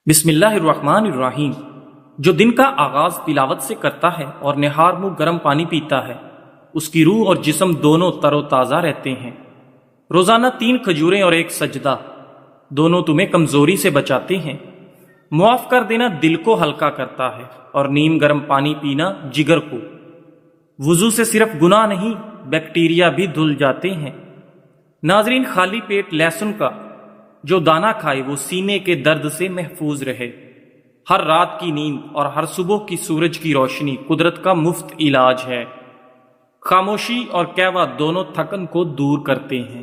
بسم اللہ الرحمن الرحیم۔ جو دن کا آغاز تلاوت سے کرتا ہے اور نہار منہ گرم پانی پیتا ہے، اس کی روح اور جسم دونوں تر و تازہ رہتے ہیں۔ روزانہ 3 کھجوریں اور 1 سجدہ دونوں تمہیں کمزوری سے بچاتے ہیں۔ معاف کر دینا دل کو ہلکا کرتا ہے اور نیم گرم پانی پینا جگر کو۔ وضو سے صرف گناہ نہیں، بیکٹیریا بھی دھل جاتے ہیں۔ ناظرین، خالی پیٹ لہسن کا جو دانہ کھائے وہ سینے کے درد سے محفوظ رہے۔ ہر رات کی نیند اور ہر صبح کی سورج کی روشنی قدرت کا مفت علاج ہے۔ خاموشی اور قہوہ دونوں تھکن کو دور کرتے ہیں۔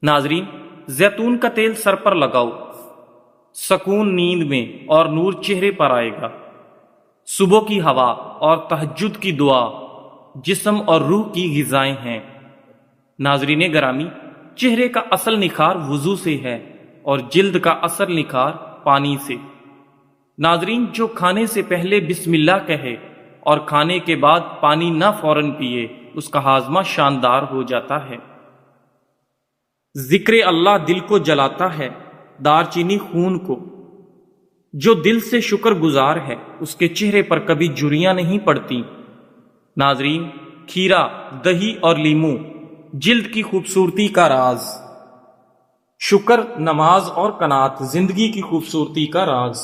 ناظرین، زیتون کا تیل سر پر لگاؤ، سکون نیند میں اور نور چہرے پر آئے گا۔ صبح کی ہوا اور تہجد کی دعا جسم اور روح کی غذائیں ہیں۔ ناظرین گرامی، چہرے کا اصل نکھار وضو سے ہے اور جلد کا اصل نکھار پانی سے۔ ناظرین، جو کھانے سے پہلے بسم اللہ کہے اور کھانے کے بعد پانی نہ فوراً پیے، اس کا ہاضمہ شاندار ہو جاتا ہے۔ ذکر اللہ دل کو جلاتا ہے، دار چینی خون کو۔ جو دل سے شکر گزار ہے، اس کے چہرے پر کبھی جھریاں نہیں پڑتی۔ ناظرین، کھیرا، دہی اور لیموں جلد کی خوبصورتی کا راز۔ شکر، نماز اور قناعت زندگی کی خوبصورتی کا راز۔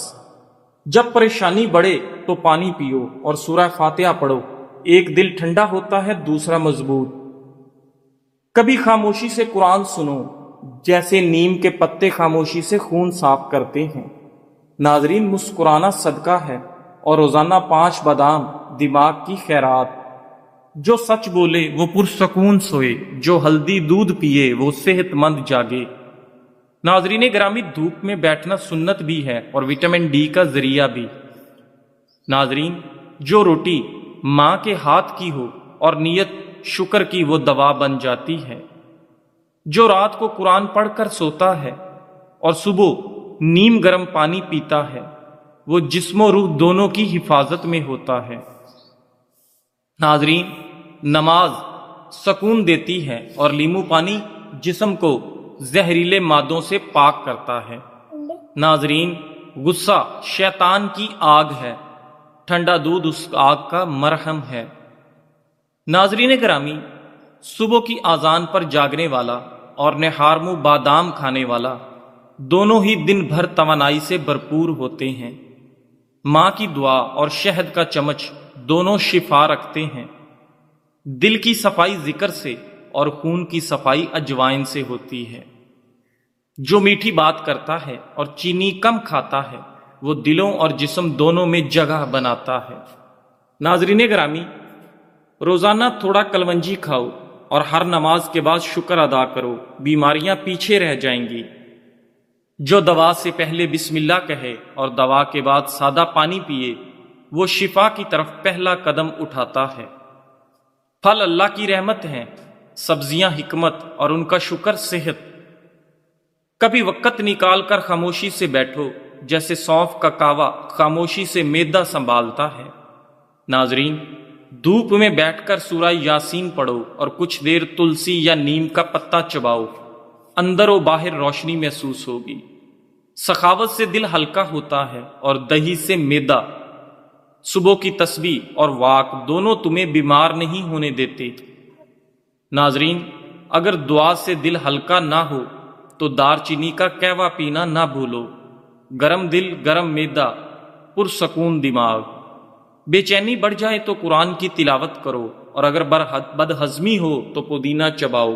جب پریشانی بڑھے تو پانی پیو اور سورہ فاتحہ پڑھو، ایک دل ٹھنڈا ہوتا ہے، دوسرا مضبوط۔ کبھی خاموشی سے قرآن سنو، جیسے نیم کے پتے خاموشی سے خون صاف کرتے ہیں۔ ناظرین، مسکرانا صدقہ ہے اور روزانہ 5 بادام دماغ کی خیرات۔ جو سچ بولے وہ پرسکون سوئے، جو ہلدی دودھ پیے وہ صحت مند جاگے۔ ناظرین گرامی، دھوپ میں بیٹھنا سنت بھی ہے اور وٹامن ڈی کا ذریعہ بھی۔ ناظرین، جو روٹی ماں کے ہاتھ کی ہو اور نیت شکر کی، وہ دوا بن جاتی ہے۔ جو رات کو قرآن پڑھ کر سوتا ہے اور صبح نیم گرم پانی پیتا ہے، وہ جسم و روح دونوں کی حفاظت میں ہوتا ہے۔ ناظرین، نماز سکون دیتی ہے اور لیمو پانی جسم کو زہریلے مادوں سے پاک کرتا ہے۔ ناظرین، غصہ شیطان کی آگ ہے، ٹھنڈا دودھ اس آگ کا مرہم ہے۔ ناظرین گرامی، صبح کی اذان پر جاگنے والا اور نہار منہ بادام کھانے والا دونوں ہی دن بھر توانائی سے بھرپور ہوتے ہیں۔ ماں کی دعا اور شہد کا چمچ دونوں شفا رکھتے ہیں۔ دل کی صفائی ذکر سے اور خون کی صفائی اجوائن سے ہوتی ہے۔ جو میٹھی بات کرتا ہے اور چینی کم کھاتا ہے، وہ دلوں اور جسم دونوں میں جگہ بناتا ہے۔ ناظرین گرامی، روزانہ تھوڑا کلونجی کھاؤ اور ہر نماز کے بعد شکر ادا کرو، بیماریاں پیچھے رہ جائیں گی۔ جو دوا سے پہلے بسم اللہ کہے اور دوا کے بعد سادہ پانی پیے، وہ شفا کی طرف پہلا قدم اٹھاتا ہے۔ پھل اللہ کی رحمت ہیں، سبزیاں حکمت اور ان کا شکر صحت۔ کبھی وقت نکال کر خاموشی سے بیٹھو، جیسے سونف کا کاوا خاموشی سے معدہ سنبھالتا ہے۔ ناظرین، دھوپ میں بیٹھ کر سورہ یاسین پڑھو اور کچھ دیر تلسی یا نیم کا پتا چباؤ، اندر و باہر روشنی محسوس ہوگی۔ سخاوت سے دل ہلکا ہوتا ہے اور دہی سے معدہ۔ صبح کی تسبیح اور واک دونوں تمہیں بیمار نہیں ہونے دیتے۔ ناظرین، اگر دعا سے دل ہلکا نہ ہو تو دار چینی کا قہوہ پینا نہ بھولو۔ گرم دل، گرم معدہ، پرسکون دماغ۔ بے چینی بڑھ جائے تو قرآن کی تلاوت کرو اور اگر بدہضمی ہو تو پودینہ چباؤ۔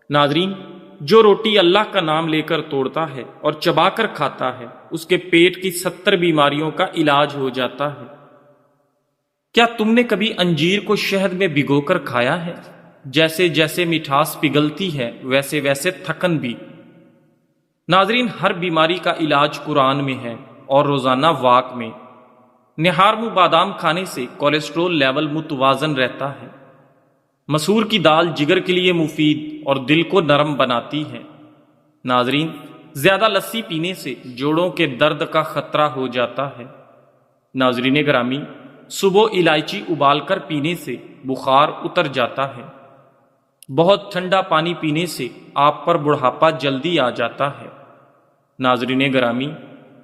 ناظرین، جو روٹی اللہ کا نام لے کر توڑتا ہے اور چبا کر کھاتا ہے، اس کے پیٹ کی 70 بیماریوں کا علاج ہو جاتا ہے۔ کیا تم نے کبھی انجیر کو شہد میں بھگو کر کھایا ہے؟ جیسے جیسے مٹھاس پگھلتی ہے، ویسے ویسے تھکن بھی۔ ناظرین، ہر بیماری کا علاج قرآن میں ہے اور روزانہ واک میں۔ نہار منہ بادام کھانے سے کولیسٹرول لیول متوازن رہتا ہے۔ مسور کی دال جگر کے لیے مفید اور دل کو نرم بناتی ہے۔ ناظرین، زیادہ لسی پینے سے جوڑوں کے درد کا خطرہ ہو جاتا ہے۔ ناظرین گرامی، صبح الائچی ابال کر پینے سے بخار اتر جاتا ہے۔ بہت ٹھنڈا پانی پینے سے آپ پر بڑھاپا جلدی آ جاتا ہے۔ ناظرین گرامی،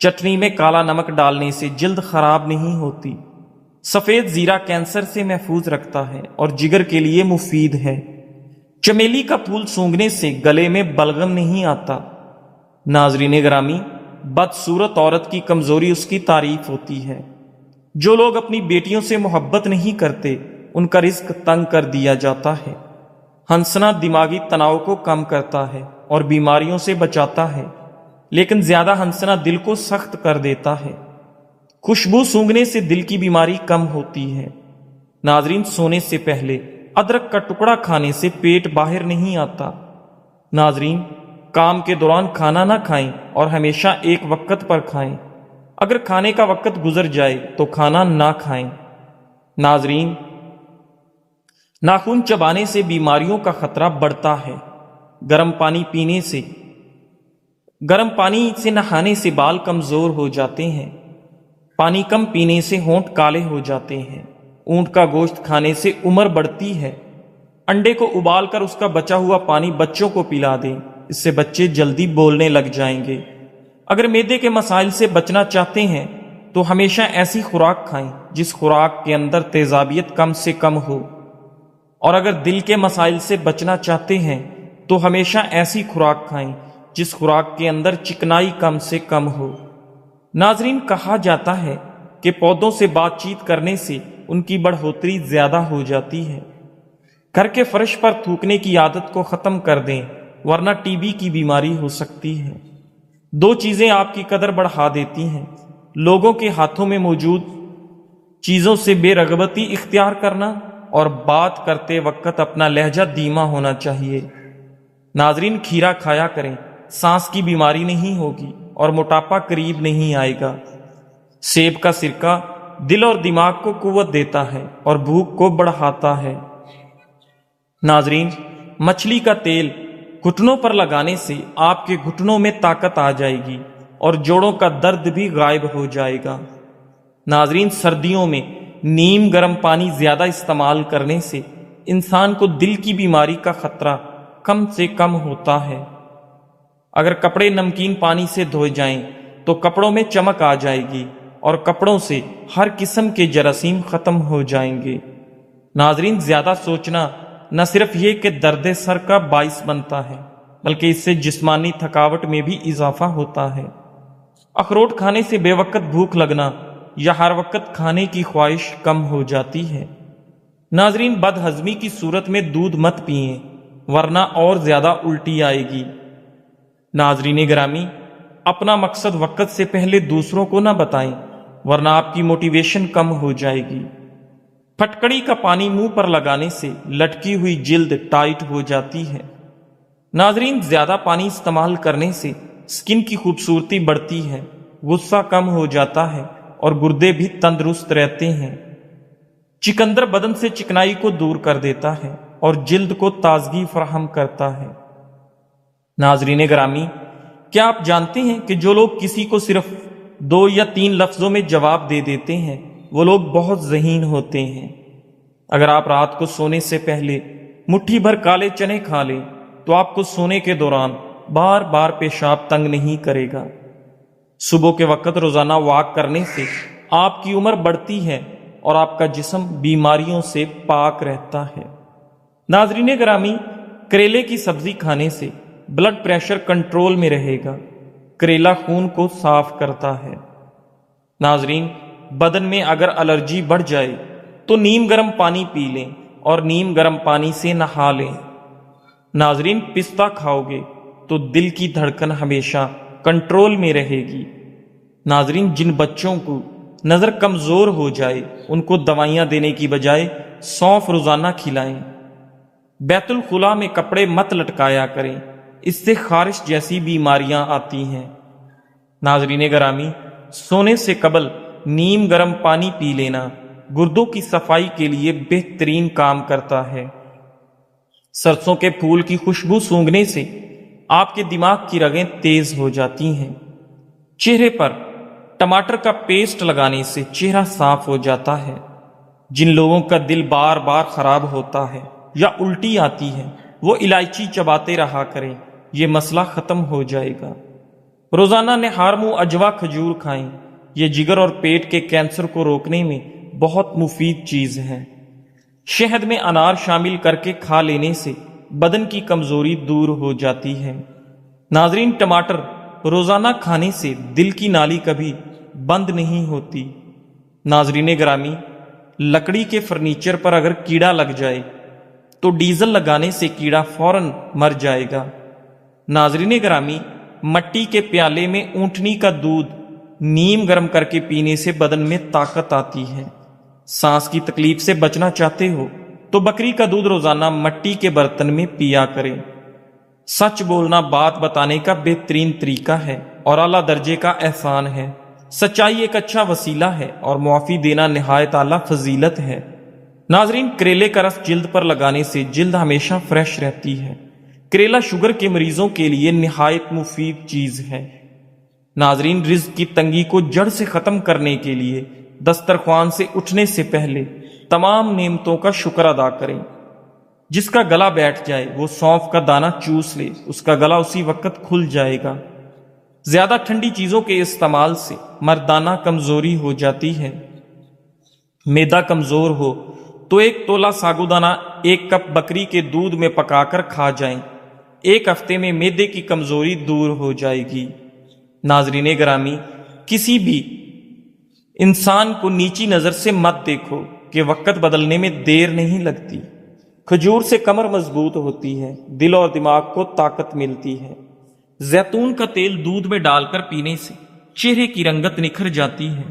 چٹنی میں کالا نمک ڈالنے سے جلد خراب نہیں ہوتی۔ سفید زیرہ کینسر سے محفوظ رکھتا ہے اور جگر کے لیے مفید ہے۔ چمیلی کا پھول سونگھنے سے گلے میں بلغم نہیں آتا۔ ناظرین گرامی، بدصورت عورت کی کمزوری اس کی تعریف ہوتی ہے۔ جو لوگ اپنی بیٹیوں سے محبت نہیں کرتے ان کا رزق تنگ کر دیا جاتا ہے۔ ہنسنا دماغی تناؤ کو کم کرتا ہے اور بیماریوں سے بچاتا ہے، لیکن زیادہ ہنسنا دل کو سخت کر دیتا ہے۔ خوشبو سونگھنے سے دل کی بیماری کم ہوتی ہے۔ ناظرین، سونے سے پہلے ادرک کا ٹکڑا کھانے سے پیٹ باہر نہیں آتا۔ ناظرین، کام کے دوران کھانا نہ کھائیں اور ہمیشہ ایک وقت پر کھائیں۔ اگر کھانے کا وقت گزر جائے تو کھانا نہ کھائیں۔ ناظرین، ناخن چبانے سے بیماریوں کا خطرہ بڑھتا ہے۔ گرم پانی سے نہانے سے بال کمزور ہو جاتے ہیں۔ پانی کم پینے سے ہونٹ کالے ہو جاتے ہیں۔ اونٹ کا گوشت کھانے سے عمر بڑھتی ہے۔ انڈے کو ابال کر اس کا بچا ہوا پانی بچوں کو پلا دیں، اس سے بچے جلدی بولنے لگ جائیں گے۔ اگر معدے کے مسائل سے بچنا چاہتے ہیں تو ہمیشہ ایسی خوراک کھائیں جس خوراک کے اندر تیزابیت کم سے کم ہو، اور اگر دل کے مسائل سے بچنا چاہتے ہیں تو ہمیشہ ایسی خوراک کھائیں جس خوراک کے اندر چکنائی کم سے کم ہو۔ ناظرین، کہا جاتا ہے کہ پودوں سے بات چیت کرنے سے ان کی بڑھوتری زیادہ ہو جاتی ہے۔ گھر کے فرش پر تھوکنے کی عادت کو ختم کر دیں، ورنہ ٹی بی کی بیماری ہو سکتی ہے۔ دو چیزیں آپ کی قدر بڑھا دیتی ہیں: لوگوں کے ہاتھوں میں موجود چیزوں سے بے رغبتی اختیار کرنا اور بات کرتے وقت اپنا لہجہ دھیما ہونا چاہیے۔ ناظرین، کھیرا کھایا کریں، سانس کی بیماری نہیں ہوگی اور موٹاپا قریب نہیں آئے گا۔ سیب کا سرکہ دل اور دماغ کو قوت دیتا ہے اور بھوک کو بڑھاتا ہے۔ ناظرین، مچھلی کا تیل گھٹنوں پر لگانے سے آپ کے گھٹنوں میں طاقت آ جائے گی اور جوڑوں کا درد بھی غائب ہو جائے گا۔ ناظرین، سردیوں میں نیم گرم پانی زیادہ استعمال کرنے سے انسان کو دل کی بیماری کا خطرہ کم سے کم ہوتا ہے۔ اگر کپڑے نمکین پانی سے دھوئے جائیں تو کپڑوں میں چمک آ جائے گی اور کپڑوں سے ہر قسم کے جراثیم ختم ہو جائیں گے۔ ناظرین، زیادہ سوچنا نہ صرف یہ کہ درد سر کا باعث بنتا ہے، بلکہ اس سے جسمانی تھکاوٹ میں بھی اضافہ ہوتا ہے۔ اخروٹ کھانے سے بے وقت بھوک لگنا یا ہر وقت کھانے کی خواہش کم ہو جاتی ہے۔ ناظرین، بد ہضمی کی صورت میں دودھ مت پئیں، ورنہ اور زیادہ الٹی آئے گی۔ ناظرین گرامی، اپنا مقصد وقت سے پہلے دوسروں کو نہ بتائیں، ورنہ آپ کی موٹیویشن کم ہو جائے گی۔ پھٹکڑی کا پانی منہ پر لگانے سے لٹکی ہوئی جلد ٹائٹ ہو جاتی ہے۔ ناظرین، زیادہ پانی استعمال کرنے سے سکن کی خوبصورتی بڑھتی ہے، غصہ کم ہو جاتا ہے اور گردے بھی تندرست رہتے ہیں۔ چقندر بدن سے چکنائی کو دور کر دیتا ہے اور جلد کو تازگی فراہم کرتا ہے۔ ناظرین گرامی، کیا آپ جانتے ہیں کہ جو لوگ کسی کو صرف 2 یا 3 لفظوں میں جواب دے دیتے ہیں وہ لوگ بہت ذہین ہوتے ہیں؟ اگر آپ رات کو سونے سے پہلے مٹھی بھر کالے چنے کھا لیں تو آپ کو سونے کے دوران بار بار پیشاب تنگ نہیں کرے گا۔ صبح کے وقت روزانہ واک کرنے سے آپ کی عمر بڑھتی ہے اور آپ کا جسم بیماریوں سے پاک رہتا ہے۔ ناظرین گرامی، کریلے کی سبزی کھانے سے بلڈ پریشر کنٹرول میں رہے گا۔ کریلا خون کو صاف کرتا ہے۔ ناظرین، بدن میں اگر الرجی بڑھ جائے تو نیم گرم پانی پی لیں اور نیم گرم پانی سے نہا لیں۔ ناظرین، پستہ کھاؤ گے تو دل کی دھڑکن ہمیشہ کنٹرول میں رہے گی۔ ناظرین، جن بچوں کو نظر کمزور ہو جائے ان کو دوائیاں دینے کی بجائے سونف روزانہ کھلائیں۔ بیت الخلاء میں کپڑے مت لٹکایا کریں، اس سے خارش جیسی بیماریاں آتی ہیں۔ ناظرین گرامی، سونے سے قبل نیم گرم پانی پی لینا گردوں کی صفائی کے لیے بہترین کام کرتا ہے۔ سرسوں کے پھول کی خوشبو سونگھنے سے آپ کے دماغ کی رگیں تیز ہو جاتی ہیں۔ چہرے پر ٹماٹر کا پیسٹ لگانے سے چہرہ صاف ہو جاتا ہے۔ جن لوگوں کا دل بار بار خراب ہوتا ہے یا الٹی آتی ہے وہ الائچی چباتے رہا کریں، یہ مسئلہ ختم ہو جائے گا۔ روزانہ نہار منہ اجوا کھجور کھائیں، یہ جگر اور پیٹ کے کینسر کو روکنے میں بہت مفید چیز ہے۔ شہد میں انار شامل کر کے کھا لینے سے بدن کی کمزوری دور ہو جاتی ہے۔ ناظرین، ٹماٹر روزانہ کھانے سے دل کی نالی کبھی بند نہیں ہوتی۔ ناظرین گرامی، لکڑی کے فرنیچر پر اگر کیڑا لگ جائے تو ڈیزل لگانے سے کیڑا فوراً مر جائے گا۔ ناظرین گرامی، مٹی کے پیالے میں اونٹنی کا دودھ نیم گرم کر کے پینے سے بدن میں طاقت آتی ہے۔ سانس کی تکلیف سے بچنا چاہتے ہو تو بکری کا دودھ روزانہ مٹی کے برتن میں پیا کریں۔ سچ بولنا بات بتانے کا بہترین طریقہ ہے اور اعلیٰ درجے کا احسان ہے۔ سچائی ایک اچھا وسیلہ ہے اور معافی دینا نہایت اعلیٰ فضیلت ہے۔ ناظرین، کریلے کا رس جلد پر لگانے سے جلد ہمیشہ فریش رہتی ہے۔ کریلا شوگر کے مریضوں کے لیے نہایت مفید چیز ہے۔ ناظرین، رزق کی تنگی کو جڑ سے ختم کرنے کے لیے دسترخوان سے اٹھنے سے پہلے تمام نعمتوں کا شکر ادا کریں۔ جس کا گلا بیٹھ جائے وہ سونف کا دانہ چوس لے، اس کا گلا اسی وقت کھل جائے گا۔ زیادہ ٹھنڈی چیزوں کے استعمال سے مردانہ کمزوری ہو جاتی ہے۔ معدہ کمزور ہو تو 1 تولہ ساگودانہ 1 کپ بکری کے دودھ میں پکا کر کھا جائیں، 1 ہفتے میں معدے کی کمزوری دور ہو جائے گی۔ ناظرین گرامی، کسی بھی انسان کو نیچی نظر سے مت دیکھو کہ وقت بدلنے میں دیر نہیں لگتی۔ کھجور سے کمر مضبوط ہوتی ہے، دل اور دماغ کو طاقت ملتی ہے۔ زیتون کا تیل دودھ میں ڈال کر پینے سے چہرے کی رنگت نکھر جاتی ہے۔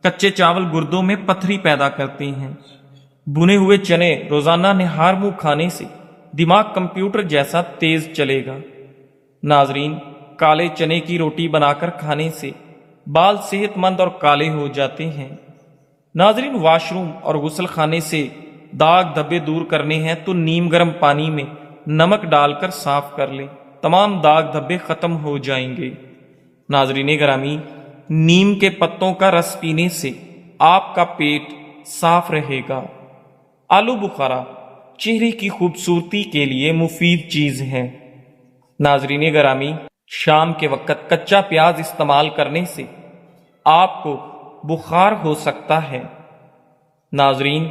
کچے چاول گردوں میں پتھری پیدا کرتے ہیں۔ بنے ہوئے چنے روزانہ نہار منہ کھانے سے دماغ کمپیوٹر جیسا تیز چلے گا۔ ناظرین، کالے چنے کی روٹی بنا کر کھانے سے بال صحت مند اور کالے ہو جاتے ہیں۔ ناظرین، واش روم اور غسل خانے سے داغ دھبے دور کرنے ہیں تو نیم گرم پانی میں نمک ڈال کر صاف کر لیں، تمام داغ دھبے ختم ہو جائیں گے۔ ناظرین گرامی، نیم کے پتوں کا رس پینے سے آپ کا پیٹ صاف رہے گا۔ آلو بخارا چہرے کی خوبصورتی کے لیے مفید چیز ہے۔ ناظرین گرامی، شام کے وقت کچا پیاز استعمال کرنے سے آپ کو بخار ہو سکتا ہے۔ ناظرین،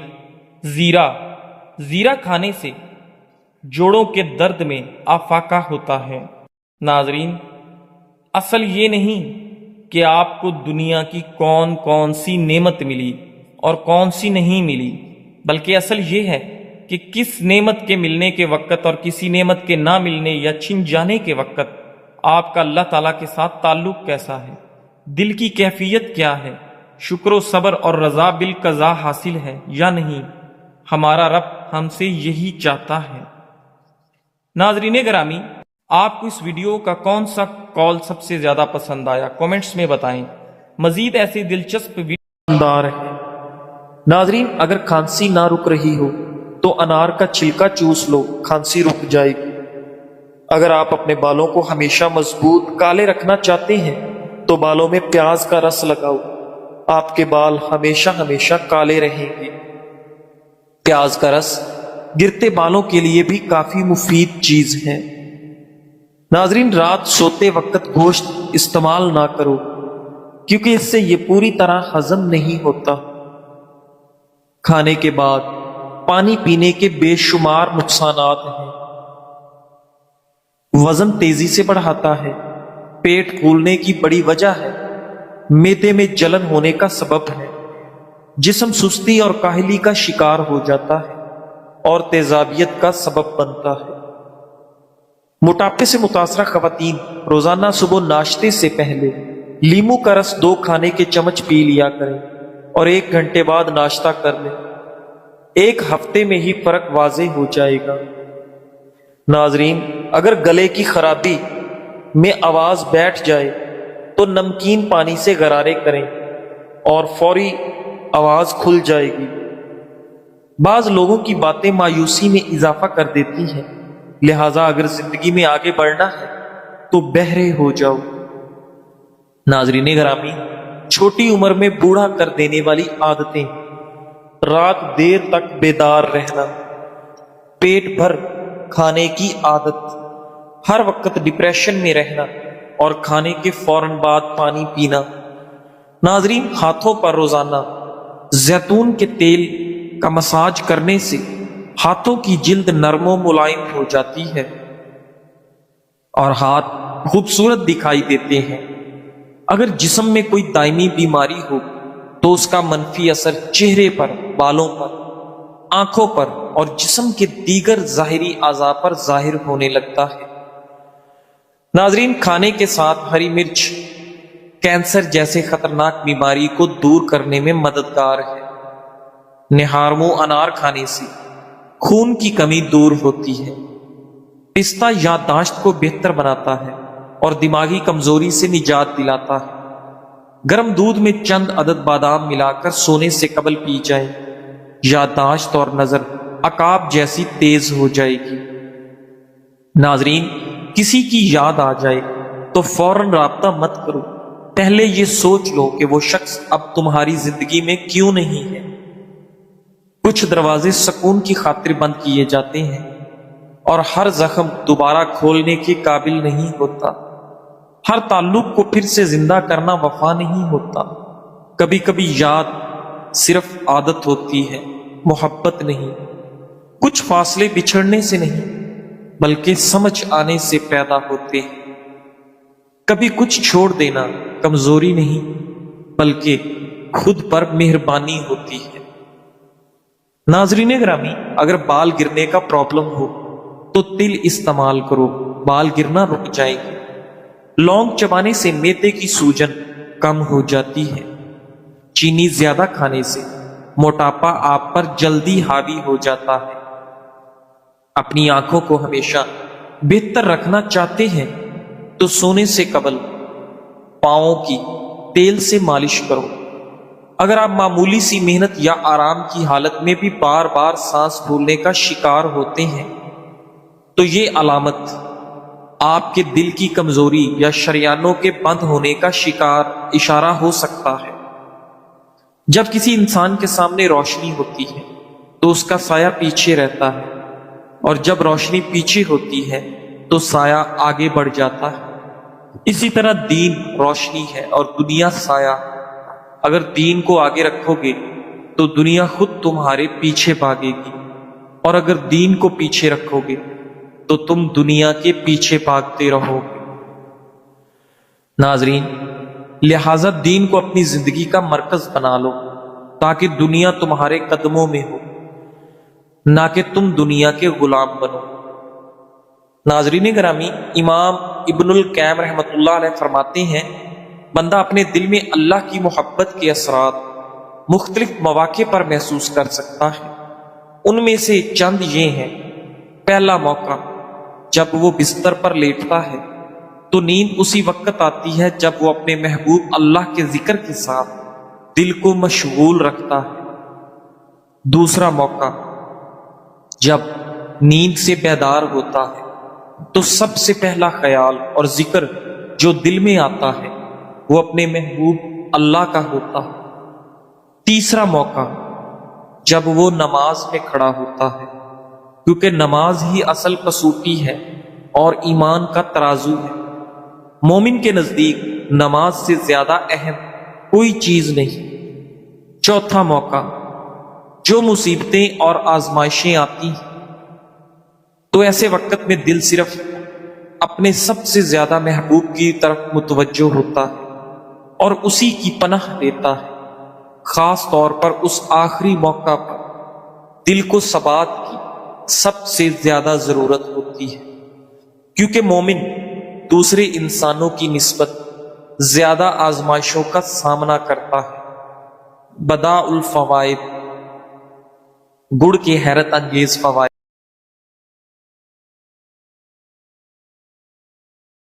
زیرہ کھانے سے جوڑوں کے درد میں افاقہ ہوتا ہے۔ ناظرین، اصل یہ نہیں کہ آپ کو دنیا کی کون سی نعمت ملی اور کون سی نہیں ملی، بلکہ اصل یہ ہے کہ کس نعمت کے ملنے کے وقت اور کسی نعمت کے نہ ملنے یا چھن جانے کے وقت آپ کا اللہ تعالیٰ کے ساتھ تعلق کیسا ہے، دل کی کیفیت کیا ہے، شکر و صبر اور رضا بالقضاء حاصل ہے یا نہیں۔ ہمارا رب ہم سے یہی چاہتا ہے۔ ناظرین گرامی، آپ کو اس ویڈیو کا کون سا قول سب سے زیادہ پسند آیا کامنٹس میں بتائیں۔ مزید ایسے دلچسپ ویڈیو ہے۔ ناظرین، اگر کھانسی نہ رک رہی ہو تو انار کا چھلکا چوس لو، کھانسی رک جائے گی۔ اگر آپ اپنے بالوں کو ہمیشہ مضبوط کالے رکھنا چاہتے ہیں تو بالوں میں پیاز کا رس لگاؤ، آپ کے بال ہمیشہ کالے رہیں گے۔ پیاز کا رس گرتے بالوں کے لیے بھی کافی مفید چیز ہے۔ ناظرین، رات سوتے وقت گوشت استعمال نہ کرو کیونکہ اس سے یہ پوری طرح ہضم نہیں ہوتا۔ کھانے کے بعد پانی پینے کے بے شمار نقصانات ہیں۔ وزن تیزی سے بڑھاتا ہے، پیٹ پھولنے کی بڑی وجہ ہے، معدے میں جلن ہونے کا سبب ہے، جسم سستی اور کاہلی کا شکار ہو جاتا ہے اور تیزابیت کا سبب بنتا ہے۔ موٹاپے سے متاثرہ خواتین روزانہ صبح ناشتے سے پہلے لیمو کا رس 2 کھانے کے چمچ پی لیا کریں اور 1 گھنٹے بعد ناشتہ کر لیں۔ 1 ہفتے میں ہی فرق واضح ہو جائے گا۔ ناظرین، اگر گلے کی خرابی میں آواز بیٹھ جائے تو نمکین پانی سے غرارے کریں اور فوری آواز کھل جائے گی۔ بعض لوگوں کی باتیں مایوسی میں اضافہ کر دیتی ہیں، لہٰذا اگر زندگی میں آگے بڑھنا ہے تو بہرے ہو جاؤ۔ ناظرین گرامی، چھوٹی عمر میں بوڑھا کر دینے والی عادتیں: رات دیر تک بیدار رہنا، پیٹ بھر کھانے کی عادت، ہر وقت ڈپریشن میں رہنا اور کھانے کے فوراً بعد پانی پینا۔ ناظرین، ہاتھوں پر روزانہ زیتون کے تیل کا مساج کرنے سے ہاتھوں کی جلد نرم و ملائم ہو جاتی ہے اور ہاتھ خوبصورت دکھائی دیتے ہیں۔ اگر جسم میں کوئی دائمی بیماری ہو تو اس کا منفی اثر چہرے پر، بالوں پر، آنکھوں پر اور جسم کے دیگر ظاہری اعضاء پر ظاہر ہونے لگتا ہے۔ ناظرین، کھانے کے ساتھ ہری مرچ کینسر جیسے خطرناک بیماری کو دور کرنے میں مددگار ہے۔ نہارمو انار کھانے سے خون کی کمی دور ہوتی ہے۔ پستہ یادداشت کو بہتر بناتا ہے اور دماغی کمزوری سے نجات دلاتا ہے۔ گرم دودھ میں چند عدد بادام ملا کر سونے سے قبل پی جائیں، یادداشت اور نظر عقاب جیسی تیز ہو جائے گی۔ ناظرین، کسی کی یاد آ جائے تو فوراً رابطہ مت کرو، پہلے یہ سوچ لو کہ وہ شخص اب تمہاری زندگی میں کیوں نہیں ہے۔ کچھ دروازے سکون کی خاطر بند کیے جاتے ہیں اور ہر زخم دوبارہ کھولنے کے قابل نہیں ہوتا۔ ہر تعلق کو پھر سے زندہ کرنا وفا نہیں ہوتا۔ کبھی کبھی یاد صرف عادت ہوتی ہے، محبت نہیں۔ کچھ فاصلے بچھڑنے سے نہیں بلکہ سمجھ آنے سے پیدا ہوتے ہیں۔ کبھی کچھ چھوڑ دینا کمزوری نہیں بلکہ خود پر مہربانی ہوتی ہے۔ ناظرین گرامی، اگر بال گرنے کا پرابلم ہو تو تل استعمال کرو، بال گرنا رک جائیں گے۔ لونگ چبانے سے معدے کی سوجن کم ہو جاتی ہے۔ چینی زیادہ کھانے سے موٹاپا آپ پر جلدی حاوی ہو جاتا ہے۔ اپنی آنکھوں کو ہمیشہ بہتر رکھنا چاہتے ہیں تو سونے سے قبل پاؤں کی تیل سے مالش کرو۔ اگر آپ معمولی سی محنت یا آرام کی حالت میں بھی بار بار سانس پھولنے کا شکار ہوتے ہیں تو یہ علامت آپ کے دل کی کمزوری یا شریانوں کے بند ہونے کا اشارہ ہو سکتا ہے۔ جب کسی انسان کے سامنے روشنی ہوتی ہے تو اس کا سایہ پیچھے رہتا ہے، اور جب روشنی پیچھے ہوتی ہے تو سایہ آگے بڑھ جاتا ہے۔ اسی طرح دین روشنی ہے اور دنیا سایہ۔ اگر دین کو آگے رکھو گے تو دنیا خود تمہارے پیچھے بھاگے گی، اور اگر دین کو پیچھے رکھو گے تو تم دنیا کے پیچھے بھاگتے رہو گے۔ ناظرین، لہذا دین کو اپنی زندگی کا مرکز بنا لو تاکہ دنیا تمہارے قدموں میں ہو، نہ کہ تم دنیا کے غلام بنو۔ ناظرین گرامی، امام ابن القیم رحمۃ اللہ علیہ فرماتے ہیں، بندہ اپنے دل میں اللہ کی محبت کے اثرات مختلف مواقع پر محسوس کر سکتا ہے۔ ان میں سے چند یہ ہیں۔ پہلا موقع، جب وہ بستر پر لیٹتا ہے تو نیند اسی وقت آتی ہے جب وہ اپنے محبوب اللہ کے ذکر کے ساتھ دل کو مشغول رکھتا ہے۔ دوسرا موقع، جب نیند سے بیدار ہوتا ہے تو سب سے پہلا خیال اور ذکر جو دل میں آتا ہے وہ اپنے محبوب اللہ کا ہوتا ہے۔ تیسرا موقع، جب وہ نماز میں کھڑا ہوتا ہے، کیونکہ نماز ہی اصل کسوٹی ہے اور ایمان کا ترازو ہے۔ مومن کے نزدیک نماز سے زیادہ اہم کوئی چیز نہیں۔ چوتھا موقع، جو مصیبتیں اور آزمائشیں آتی ہیں تو ایسے وقت میں دل صرف اپنے سب سے زیادہ محبوب کی طرف متوجہ ہوتا ہے اور اسی کی پناہ لیتا ہے۔ خاص طور پر اس آخری موقع پر دل کو ثبات کی سب سے زیادہ ضرورت ہوتی ہے، کیونکہ مومن دوسرے انسانوں کی نسبت زیادہ آزمائشوں کا سامنا کرتا ہے۔ بداء الفوائد، گڑ کے حیرت انگیز فوائد۔